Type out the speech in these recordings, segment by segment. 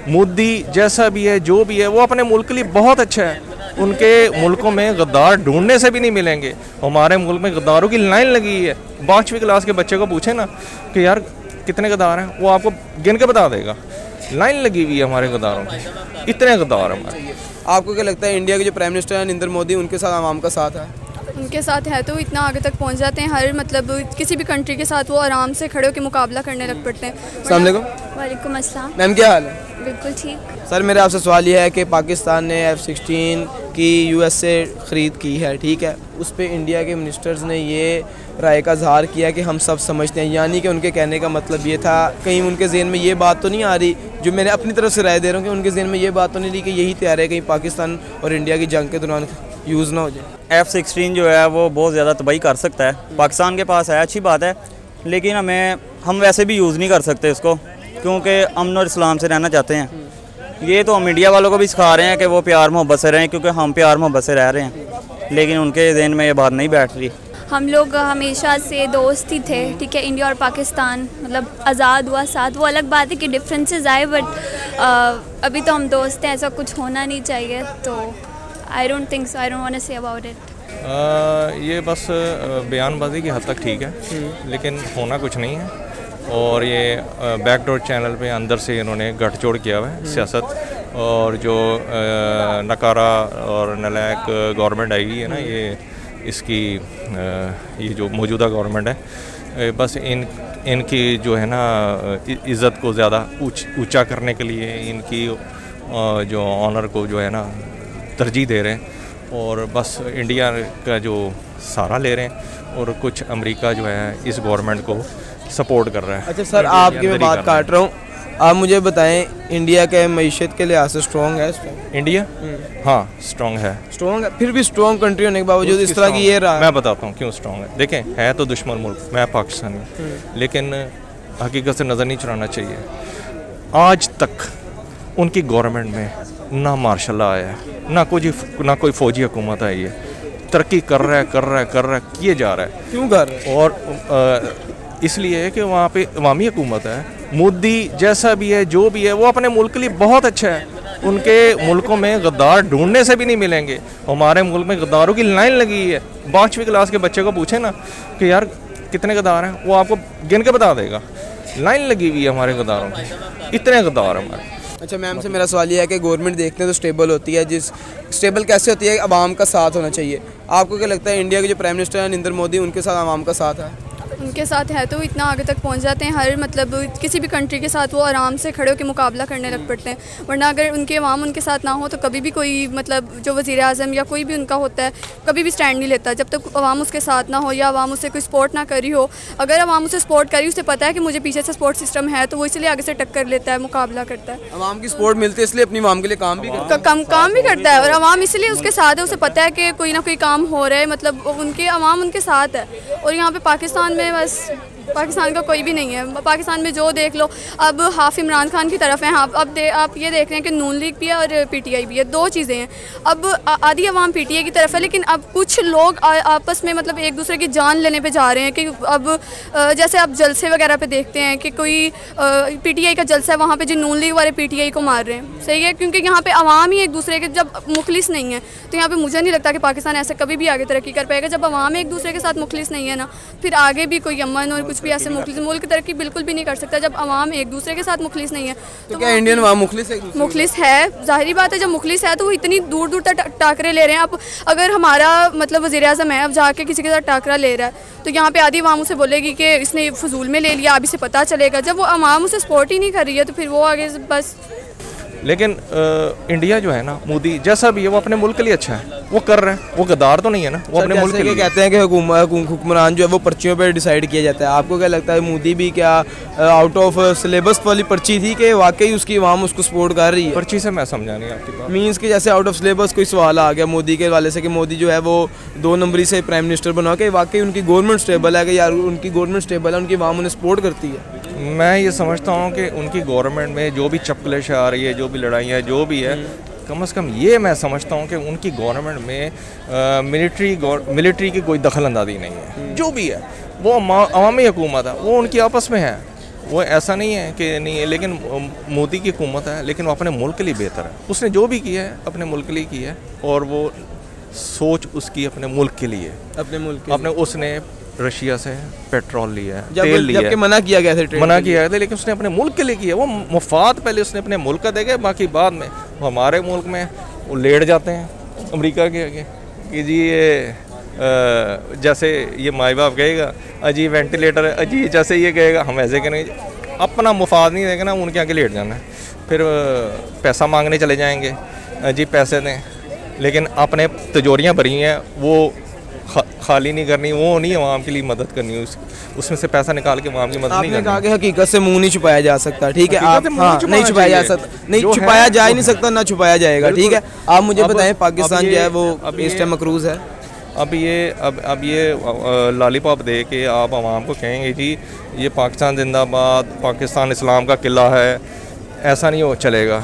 मोदी जैसा भी है, जो भी है, वो अपने मुल्क के लिए बहुत अच्छा है। उनके मुल्कों में गद्दार ढूंढने से भी नहीं मिलेंगे। हमारे मुल्क में गद्दारों की लाइन लगी है। 5वीं क्लास के बच्चे को पूछे ना कि यार कितने गद्दार हैं, वो आपको गिन के बता देगा। लाइन लगी हुई है हमारे गद्दारों की, इतने गद्दार हमारे। आपको क्या लगता है इंडिया के जो प्राइम मिनिस्टर हैं नरेंद्र मोदी, उनके साथ आवाम का साथ है? उनके साथ है तो इतना आगे तक पहुंच जाते हैं। हर मतलब किसी भी कंट्री के साथ वो आराम से खड़े होकर मुकाबला करने लग पड़ते हैं। अस्सलाम वालेकुम। वालेकुम अस्सलाम। मैम क्या हाल है? बिल्कुल ठीक। सर मेरा आपसे सवाल यह है कि पाकिस्तान ने F-16 की US से ख़रीद की है, ठीक है, उस पर इंडिया के मिनिस्टर्स ने ये राय का इजहार किया कि हम सब समझते हैं, यानी कि उनके कहने का मतलब ये था, कहीं उनके ज़हन में ये बात तो नहीं आ रही, जो मैंने अपनी तरफ से राय दे रहा हूँ, कि उनके ज़हन में ये बात तो नहीं रही कि यही तैयार है कहीं पाकिस्तान और इंडिया की जंग के दौरान यूज़ ना हो जाए? F-16 जो है वो बहुत ज़्यादा तबाही कर सकता है। पाकिस्तान के पास है, अच्छी बात है, लेकिन हम वैसे भी यूज़ नहीं कर सकते इसको, क्योंकि अमन और इस्लाम से रहना चाहते हैं। ये तो हम इंडिया वालों को भी सिखा रहे हैं कि वो प्यार मोहब्बत से रहें, क्योंकि हम प्यार मोहब्बत से रह रहे हैं, लेकिन उनके ज़हन में ये बात नहीं बैठ रही। हम लोग हमेशा से दोस्त ही थे, ठीक है। इंडिया और पाकिस्तान मतलब आज़ाद हुआ साथ, वो अलग बात है कि डिफरेंसेस आए, बट अभी तो हम दोस्त हैं, ऐसा कुछ होना नहीं चाहिए। तो I don't think so, I don't want to say about it. ये बस बयानबाजी की हद तक ठीक है, लेकिन होना कुछ नहीं है। और ये बैकडोर चैनल पे अंदर से इन्होंने गठजोड़ किया हुआ है सियासत, और जो नकारा और नलायक गवर्नमेंट आई हुई है ना, ये जो मौजूदा गवर्नमेंट है, बस इनकी जो है ना इज़्ज़त को ज़्यादा ऊंचा करने के लिए इनकी जो ऑनर को जो है ना तरजीह दे रहे हैं, और बस इंडिया का जो सहारा ले रहे हैं, और कुछ अमेरिका जो है इस गवर्नमेंट को सपोर्ट कर रहा है। अच्छा सर, आपकी मैं बात काट रहा हूँ, आप मुझे बताएं इंडिया के मईशत के लिहाज से स्ट्रॉन्ग है? इंडिया हाँ स्ट्रॉन्ग है। स्ट्रॉन्ग है, फिर भी स्ट्रॉन्ग कंट्री होने के बावजूद इस तरह की ये रहा। मैं बताता हूँ क्यों स्ट्रॉन्ग है। देखें, है तो दुश्मन मुल्क, मैं पाकिस्तानी, लेकिन हकीकत से नज़र नहीं चुराना चाहिए। आज तक उनकी गवर्नमेंट में ना मार्शल लॉ आया है, ना कोई फौजी हुकूमत आई है। तरक्की कर रहा है, किए जा रहा है। क्यों कर रहा है? और इसलिए है कि वहाँ पे अवामी हुकूमत है। मोदी जैसा भी है, जो भी है, वो अपने मुल्क के लिए बहुत अच्छा है। उनके मुल्कों में गद्दार ढूंढने से भी नहीं मिलेंगे। हमारे मुल्क में गद्दारों की लाइन लगी है। 5वीं क्लास के बच्चे को पूछे ना कि यार कितने गद्दार हैं, वो आपको गिन के बता देगा। लाइन लगी हुई है हमारे गद्दारों की, इतने गद्दार हमारे। अच्छा मैम से मेरा सवाल ये है कि गवर्नमेंट देखते हैं तो स्टेबल होती है, स्टेबल कैसे होती है? अवाम का साथ होना चाहिए। आपको क्या लगता है इंडिया के जो प्राइम मिनिस्टर हैं नरेंद्र मोदी, उनके साथ अवाम का साथ है? उनके साथ है तो इतना आगे तक पहुंच जाते हैं। हर मतलब किसी भी कंट्री के साथ वो आराम से खड़े होकर मुकाबला करने लग पड़ते हैं। वरना अगर उनके अवाम उनके साथ ना हो तो कभी भी कोई मतलब जो वज़ीर आज़म या कोई भी उनका होता है, कभी भी स्टैंड नहीं लेता जब तक अवाम उसके साथ ना हो, या अवाम उससे कोई सपोर्ट ना करी हो। अगर अवाम उसे सपोर्ट करी, उसे पता है कि मुझे पीछे से सपोर्ट सिस्टम है, तो वो इसलिए आगे से टक्कर लेता है, मुकाबला करता है। अवाम की सपोर्ट मिलती है, इसलिए अपनी अवाम के लिए काम भी करता है, और अवाम इसलिए उसके साथ है। उसे पता है कि कोई ना कोई काम हो रहा है, मतलब उनके अवाम उनके साथ है। और यहाँ पे पाकिस्तान में बस पाकिस्तान का कोई भी नहीं है। पाकिस्तान में जो देख लो, अब हाफ इमरान खान की तरफ हैं। आप ये देख रहे हैं कि नून लीग भी है और PTI भी है, दो चीज़ें हैं। अब आधी अवाम PTI की तरफ है, लेकिन अब कुछ लोग आपस में मतलब एक दूसरे की जान लेने पे जा रहे हैं। कि अब जैसे आप जलसे वगैरह पे देखते हैं कि कोई PTI का जलसा है, वहाँ पे जो नून लीग वाले PTI को मार रहे हैं। सही है, क्योंकि यहाँ पे अवाम ही एक दूसरे के जब मुखलिस नहीं है, तो यहाँ पे मुझे नहीं लगता कि पाकिस्तान ऐसे कभी भी आगे तरक्की कर पाएगा। जब अवाम एक दूसरे के साथ मुखलिस नहीं है ना, फिर आगे भी कोई अमन और कुछ भी ऐसे मुल्क तरक्की बिल्कुल भी नहीं कर सकता जब अवाम एक दूसरे के साथ मुखलिस नहीं है। तो क्या इंडियन अवाम मुखलिस है? मुखलिस है, जाहिर बात है। जब मुखलिस है तो वो इतनी दूर दूर तक टाकरे ले रहे हैं। अब अगर हमारा मतलब वज़ीर आज़म है, अब जाके किसी के साथ टाकरा ले रहा है, तो यहाँ पे आधी अवाम उसे बोलेगी कि इसने फजूल में ले लिया, अब इसे पता चलेगा। जब वो अवाम उसे सपोर्ट ही नहीं कर रही है, तो फिर वो आगे बस। लेकिन इंडिया जो है ना, मोदी जैसा भी है, वो अपने मुल्क के लिए अच्छा है, वो कर रहे हैं। वो गद्दार तो नहीं है ना, वो अपने मुल्क के लिए। कहते हैं कि हुक्मरान जो है वो पर्चियों पे डिसाइड किया जाता है। आपको क्या लगता है मोदी भी क्या आउट ऑफ सिलेबस वाली पर्ची थी कि वाकई उसकी अवाम उसको सपोर्ट कर रही है? पर्ची से मैं समझा नहीं आपकी बात। मीन्स कि जैसे आउट ऑफ सिलेबस कोई सवाल आ गया मोदी के वाले से कि मोदी जो है वो 2 नंबरी से प्राइम मिनिस्टर बना के, वाकई उनकी गवर्नमेंट स्टेबल है कि यार उनकी गवर्नमेंट स्टेबल है, उनकी अवाम उन्हें सपोर्ट करती है। मैं ये समझता हूँ कि उनकी गवर्नमेंट में जो भी चपकलेश आ रही है, जो भी लड़ाइयाँ जो भी है, कम से कम ये मैं समझता हूँ कि उनकी गवर्नमेंट में मिलिट्री की कोई दखल अंदाजी नहीं है। जो भी है वो अवामी हुकूमत है, वो उनकी आपस में है। वो ऐसा नहीं है कि नहीं है, लेकिन मोदी की हुकूमत है, लेकिन वो अपने मुल्क के लिए बेहतर है। उसने जो भी किया है अपने मुल्क के लिए किया है, और वो सोच उसकी अपने मुल्क के लिए, अपने मुल्क के अपने उसने रशिया से पेट्रोल लिया है, तेल लिया है, मना किया गया था, मना किया गया था, लेकिन उसने अपने मुल्क के लिए किया। वो मुफाद पहले उसने अपने मुल्क का देगा, बाकी बाद में वो हमारे मुल्क में वो लेट जाते हैं अमेरिका के आगे कि जी ये जैसे ये माई बाप कहेगा अजी वेंटिलेटर अजी, जैसे ये कहेगा हम ऐसे करेंगे, अपना मुफाद नहीं देगा ना, उनके आगे लेट जाना है। फिर पैसा मांगने चले जाएंगे, अजी पैसे दें, लेकिन अपने तिजोरियाँ भरी हैं वो खाली नहीं करनी, वो नहीं आवाम के लिए मदद करनी, उसमें से पैसा निकाल के आवाम की मदद नहीं करनी। कहा कि हकीकत से मुंह नहीं छुपाया जा सकता, ठीक है आप, हाँ नहीं छुपाया जा सकता, नहीं छुपाया जा ही नहीं सकता, ना छुपाया जाएगा, ठीक है। आप मुझे बताएं पाकिस्तान जो है वो इस टाइम मकरूज है। अब ये लॉलीपॉप दे के आप आवाम को कहेंगे जी ये पाकिस्तान जिंदाबाद, पाकिस्तान इस्लाम का किला है, ऐसा नहीं हो चलेगा,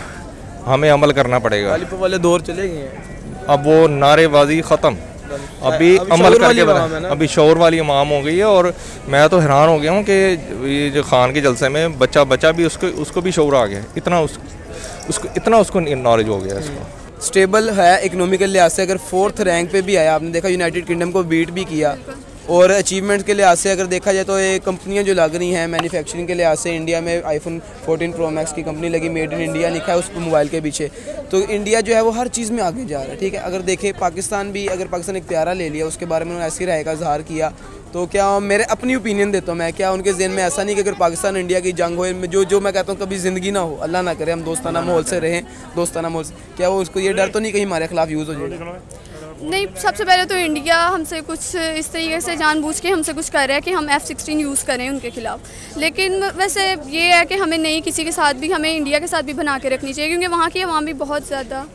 हमें अमल करना पड़ेगा। लॉलीपॉप वाले दौर चले गए हैं, अब वो नारेबाजी ख़त्म, अभी अमल करके अभी शौर वाली इमाम हो गई है। और मैं तो हैरान हो गया हूँ कि ये जो खान के जलसे में बच्चा भी उसको भी शौर आ गया, इतना उसको नॉलेज हो गया इसको। स्टेबल है इकोनॉमिकल लिहाज से, अगर 4th रैंक पे भी आया, आपने देखा यूनाइटेड किंगडम को बीट भी किया। और अचीवमेंट के लिहाज से अगर देखा जाए तो ये कंपनियां जो लग रही हैं मैन्युफैक्चरिंग के लिहाज से, इंडिया में iPhone 14 Pro Max की कंपनी लगी, मेड इन इंडिया लिखा है उस मोबाइल के पीछे, तो इंडिया जो है वो हर चीज़ में आगे जा रहा है, ठीक है। अगर देखें पाकिस्तान भी, अगर पाकिस्तान एक प्यारा ले लिया, उसके बारे में उन्होंने ऐसी राय का इजहार किया, तो क्या मेरे अपनी ओपिनियन देता हूँ मैं, क्या उनके ज़हन में ऐसा नहीं कि अगर पाकिस्तान इंडिया की जंग हो, जो मैं कहता हूँ कभी ज़िंदगी ना हो, अल्लाह ना करे, हम दोस्ताना माहौल से रहें, दोस्ताना माहौल से, क्या वो उसको ये डर तो नहीं कहीं हमारे खिलाफ यूज़ हो जाएगा? नहीं, सबसे पहले तो इंडिया हमसे कुछ इस तरीके से जानबूझ के हमसे कुछ कर रहा है कि हम F-16 यूज़ करें उनके खिलाफ। लेकिन वैसे ये है कि हमें नहीं, किसी के साथ भी, हमें इंडिया के साथ भी बना के रखनी चाहिए, क्योंकि वहाँ की आवाम भी बहुत ज़्यादा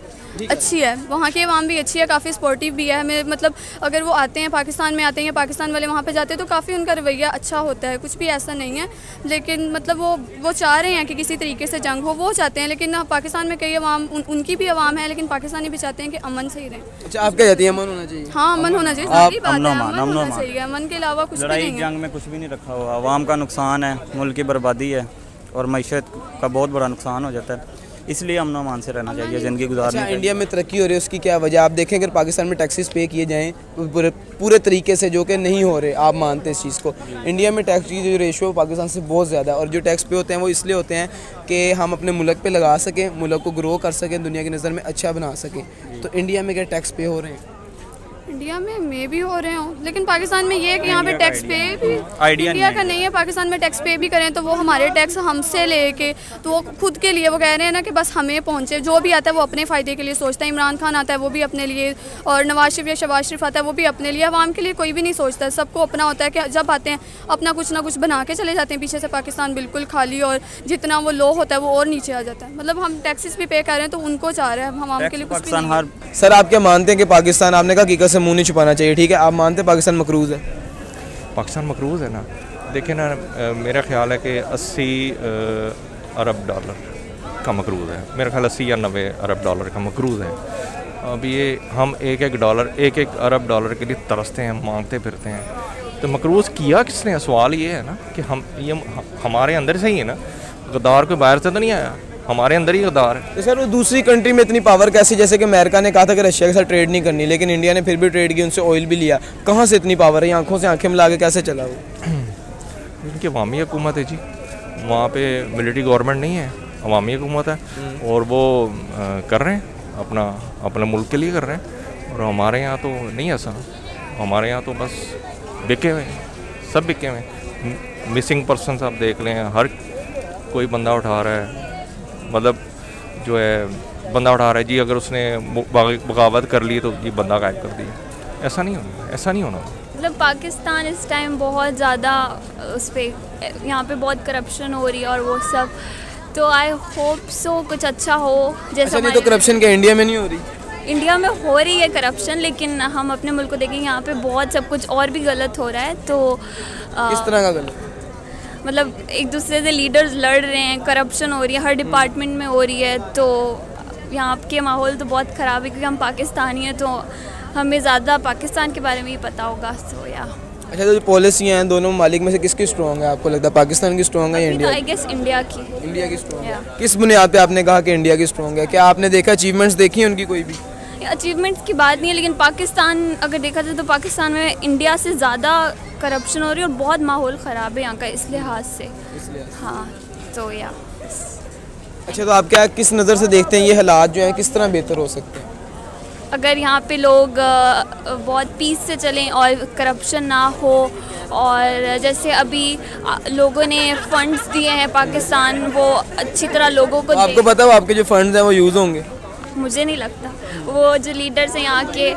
अच्छी है, वहाँ की आवाम भी अच्छी है, काफ़ी सपोर्टिव भी है हमें। मतलब अगर वो आते हैं पाकिस्तान में आते हैं, पाकिस्तान वाले वहाँ पे जाते हैं, तो काफ़ी उनका रवैया अच्छा होता है, कुछ भी ऐसा नहीं है। लेकिन मतलब वो चाह रहे हैं कि किसी तरीके से जंग हो, वो चाहते हैं, लेकिन पाकिस्तान में कई अवाम, उनकी भी अवाम है, लेकिन पाकिस्तानी भी चाहते हैं कि अमन से ही रहें। अच्छा, आप क्या कहती हैं, अमन होना चाहिए? हाँ, अमन होना चाहिए, सारी बात है, अमन होना चाहिए, अमन के अलावा कुछ भी नहीं है। जंग में कुछ भी नहीं रखा हुआ, अवाम का नुकसान है, मुल्क की बर्बादी है और मईशत का बहुत बड़ा नुकसान हो जाता है, इसलिए अमन अमान से रहना चाहिए, ज़िंदगी गुजारनी चाहिए। इंडिया में तरक्की हो रही है, उसकी क्या वजह? आप देखें अगर पाकिस्तान में टैक्सेस पे किए जाएँ पूरे तरीके से, जो कि नहीं हो रहे, आप मानते हैं इस चीज़ को? इंडिया में टैक्स की जो रेशो पाकिस्तान से बहुत ज़्यादा है, और जो टैक्स पे होते हैं वो इसलिए होते हैं कि हम अपने मुल्क पे लगा सकें, मुल्क को ग्रो कर सकें, दुनिया की नज़र में अच्छा बना सकें। तो इंडिया में क्या टैक्स पे हो रहे हैं? इंडिया में भी हो रहे हो, लेकिन पाकिस्तान में ये है कि यहाँ पे टैक्स पे भी इंडिया का नहीं है। पाकिस्तान में टैक्स पे भी करें तो वो हमारे टैक्स हमसे लेके, तो वो खुद के लिए वो कह रहे हैं ना कि बस हमें पहुँचे, जो भी आता है वो अपने फ़ायदे के लिए सोचता है। इमरान खान आता है वो भी अपने लिए, और नवाज शरीफ या शहबाज शरीफ आता है वो भी अपने लिए, अवाम के लिए कोई भी नहीं सोचता। सबको अपना होता है कि जब आते हैं अपना कुछ ना कुछ बना के चले जाते हैं, पीछे से पाकिस्तान बिल्कुल खाली, और जितना वो लो होता है वो और नीचे आ जाता है। मतलब हम टैक्सेस भी पे कर रहे हैं तो उनको चाह रहे हैं, हम आवाम के लिए कुछ भी नहीं। सर, आप क्या मानते हैं कि पाकिस्तान, आपने कहा हकीकत से मुँह नहीं छुपाना चाहिए, ठीक है, आप मानते हैं पाकिस्तान मकरूज़ है? पाकिस्तान मकरूज़ है ना, देखिए ना, मेरा ख्याल है कि 80 अरब डॉलर का मकरूज़ है, मेरा ख्याल 80 या 90 अरब डॉलर का मकरूज़ है। अब ये हम एक एक अरब डॉलर के लिए तरसते हैं, मांगते फिरते हैं, तो मकरूज़ किया किसने? सवाल ये है ना कि ये हमारे अंदर से ही है ना, गद्दार कोई बाहर से तो नहीं आया, हमारे अंदर ही गद्दार है। तो सर, वो दूसरी कंट्री में इतनी पावर कैसे? जैसे कि अमेरिका ने कहा था कि रशिया के साथ ट्रेड नहीं करनी, लेकिन इंडिया ने फिर भी ट्रेड की, उनसे ऑयल भी लिया। कहाँ से इतनी पावर है? आंखों से आंखें मिला के कैसे चला वो? इनकी अवामी हुकूमत है जी, वहाँ पे मिलिट्री गवर्नमेंट नहीं है, अवामी हुकूमत है, और वो कर रहे हैं अपने मुल्क के लिए कर रहे हैं। और हमारे यहाँ तो नहीं ऐसा, हमारे यहाँ तो बस बिके हुए, सब बिके हुए। मिसिंग पर्सन आप देख लें, हर कोई बंदा उठा रहा है, मतलब जो है बंदा उठा रहा है जी, अगर उसने बगावत कर ली तो जी बंदा गायब कर दिया। ऐसा नहीं होना, ऐसा नहीं होना। मतलब पाकिस्तान इस टाइम बहुत ज़्यादा उस पर, यहाँ पे बहुत करप्शन हो रही है और वो सब, तो आई होप सो कुछ अच्छा हो। जैसा नहीं तो करप्शन क्या इंडिया में नहीं हो रही? इंडिया में हो रही है करप्शन, लेकिन हम अपने मुल्क को देखें, यहाँ पे बहुत सब कुछ और भी गलत हो रहा है। तो किस तरह का गलत? मतलब एक दूसरे से लीडर्स लड़ रहे हैं, करप्शन हो रही है, हर डिपार्टमेंट में हो रही है, तो यहाँ के माहौल तो बहुत ख़राब है, क्योंकि हम पाकिस्तानी हैं तो हमें ज़्यादा पाकिस्तान के बारे में ही पता होगा। सो या अच्छा, तो जो पॉलिसी हैं दोनों ममालिक में से किसकी स्ट्रॉन्ग है आपको लगता है? पाकिस्तान की स्ट्रॉन्ग है या इंडिया आई गेस इंडिया की। इंडिया की स्ट्रॉन्ग है। Yeah. किस बुनियाद पे आपने कहा कि इंडिया की स्ट्रॉन्ग है? क्या आपने देखा अचीवमेंट्स देखी हैं उनकी कोई भी? अचीवमेंट्स की बात नहीं है, लेकिन पाकिस्तान अगर देखा जाए तो पाकिस्तान में इंडिया से ज़्यादा करप्शन हो रही है और बहुत माहौल ख़राब है यहाँ का इस लिहाज से। हाँ, तो या अच्छा, तो आप क्या किस नज़र से देखते हैं ये हालात जो हैं किस तरह बेहतर हो सकते हैं? अगर यहाँ पे लोग बहुत पीस से चलें और करप्शन ना हो, और जैसे अभी लोगों ने फंड्स दिए हैं पाकिस्तान, वो अच्छी तरह लोगों को आपको पता है आपके जो फंड्स हैं वो यूज़ होंगे? मुझे नहीं लगता। वो जो लीडर्स हैं यहाँ के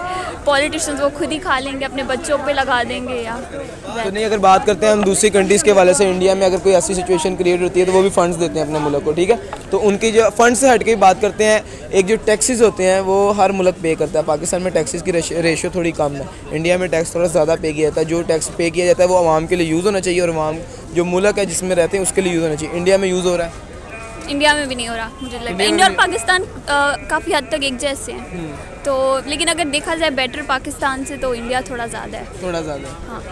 पॉलिटिशियंस, वो खुद ही खा लेंगे, अपने बच्चों पे लगा देंगे या तो नहीं। अगर बात करते हैं हम दूसरी कंट्रीज़ के वाले से, इंडिया में अगर कोई ऐसी सिचुएशन क्रिएट होती है तो वो भी फंड्स देते हैं अपने मुल्क को, ठीक है। तो उनकी जो फंड से हट के बात करते हैं, एक जो टैक्सेस होते हैं वो हर मुल्क पे करता है। पाकिस्तान में टैक्सेस की रेशियो थोड़ी कम है, इंडिया में टैक्स थोड़ा ज़्यादा पे किया जाता है। जो टैक्स पे किया जाता है वो आवाम के लिए यूज़ होना चाहिए और आवाम जो मुल्क है जिसमें रहते हैं उसके लिए यूज़ होना चाहिए। इंडिया में यूज़ हो रहा है? इंडिया में भी नहीं हो रहा मुझे लगता है। इंडिया और पाकिस्तान काफ़ी हद तक एक जैसे हैं, तो लेकिन अगर देखा जाए बेटर पाकिस्तान से तो इंडिया थोड़ा ज़्यादा है। थोड़ा ज़्यादा। हाँ।